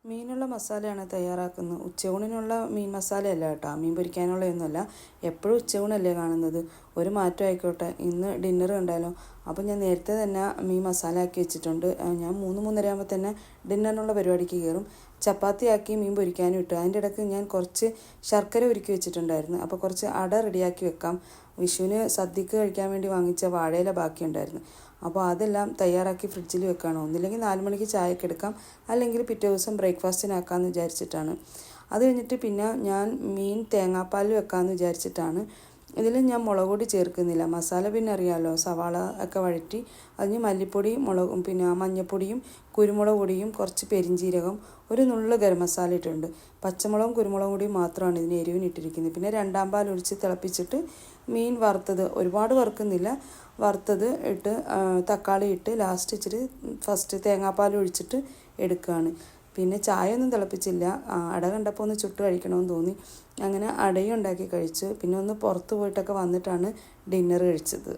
മീനുള്ള മസാലയാണ് തയ്യാറാക്കുന്നത്. ഉച്ചയൂണിനുള്ള മീൻ മസാലയല്ല കേട്ടോ, മീൻ പൊരിക്കാനുള്ളതൊന്നുമല്ല. എപ്പോഴും ഉച്ചയൂണല്ലേ കാണുന്നത്, ഒരു മാറ്റം ആയിക്കോട്ടെ. ഇന്ന് ഡിന്നർ കണ്ടാലോ. അപ്പോൾ ഞാൻ നേരത്തെ തന്നെ മീൻ മസാല ആക്കി വെച്ചിട്ടുണ്ട്. ഞാൻ 3-3:30 ആകുമ്പോൾ തന്നെ ഡിന്നറിനുള്ള പരിപാടിക്ക് കയറും. ചപ്പാത്തി ആക്കി മീൻ പൊരിക്കാനും ഇട്ടു. അതിൻ്റെ ഇടയ്ക്ക് ഞാൻ കുറച്ച് ശർക്കര ഉരുക്കി വെച്ചിട്ടുണ്ടായിരുന്നു. അപ്പോൾ കുറച്ച് അട റെഡിയാക്കി വെക്കാം. വിഷുവിന് സദ്യക്ക് കഴിക്കാൻ വേണ്ടി വാങ്ങിച്ച വാഴയില ബാക്കിയുണ്ടായിരുന്നു. അപ്പോൾ അതെല്ലാം തയ്യാറാക്കി ഫ്രിഡ്ജിൽ വെക്കുകയാണ്. ഒന്നില്ലെങ്കിൽ 4 മണിക്ക് ചായക്ക് എടുക്കാം, അല്ലെങ്കിൽ പിറ്റേ ദിവസം ബ്രേക്ക്ഫാസ്റ്റിനാക്കാമെന്ന് വിചാരിച്ചിട്ടാണ്. അത് കഴിഞ്ഞിട്ട് പിന്നെ ഞാൻ മീൻ തേങ്ങാപ്പാൽ വെക്കാമെന്ന് വിചാരിച്ചിട്ടാണ്. ഇതിൽ ഞാൻ മുളക് പൊടി ചേർക്കുന്നില്ല. മസാല പിന്നെ അറിയാമല്ലോ, സവാള ഒക്കെ വഴറ്റി അതിന് മല്ലിപ്പൊടി, മുളകും പിന്നെ മഞ്ഞൾപ്പൊടിയും കുരുമുളക് പൊടിയും കുറച്ച് പെരിഞ്ചീരകം, ഒരു നുള്ളു ഗരം മസാല ഇട്ടിട്ടുണ്ട്. പച്ചമുളകും കുരുമുളകും കൂടി മാത്രമാണ് ഇതിന് എരിവിന് ഇട്ടിരിക്കുന്നത്. പിന്നെ 2 പാൽ ഒഴിച്ച് തിളപ്പിച്ചിട്ട് മീൻ വറുത്തത്, ഒരുപാട് വറുക്കുന്നില്ല, വറുത്തത് ഇട്ട് തക്കാളി ഇട്ട് ലാസ്റ്റ് ഇച്ചിരി ഫസ്റ്റ് തേങ്ങാപ്പാൽ ഒഴിച്ചിട്ട് എടുക്കുകയാണ്. പിന്നെ ചായ ഒന്നും തിളപ്പിച്ചില്ല. അട കണ്ടപ്പോൾ ഒന്ന് ചുട്ട് കഴിക്കണമെന്ന് തോന്നി, അങ്ങനെ അടയും ഉണ്ടാക്കി കഴിച്ചു. പിന്നെ ഒന്ന് പുറത്ത് പോയിട്ടൊക്കെ വന്നിട്ടാണ് ഡിന്നർ കഴിച്ചത്.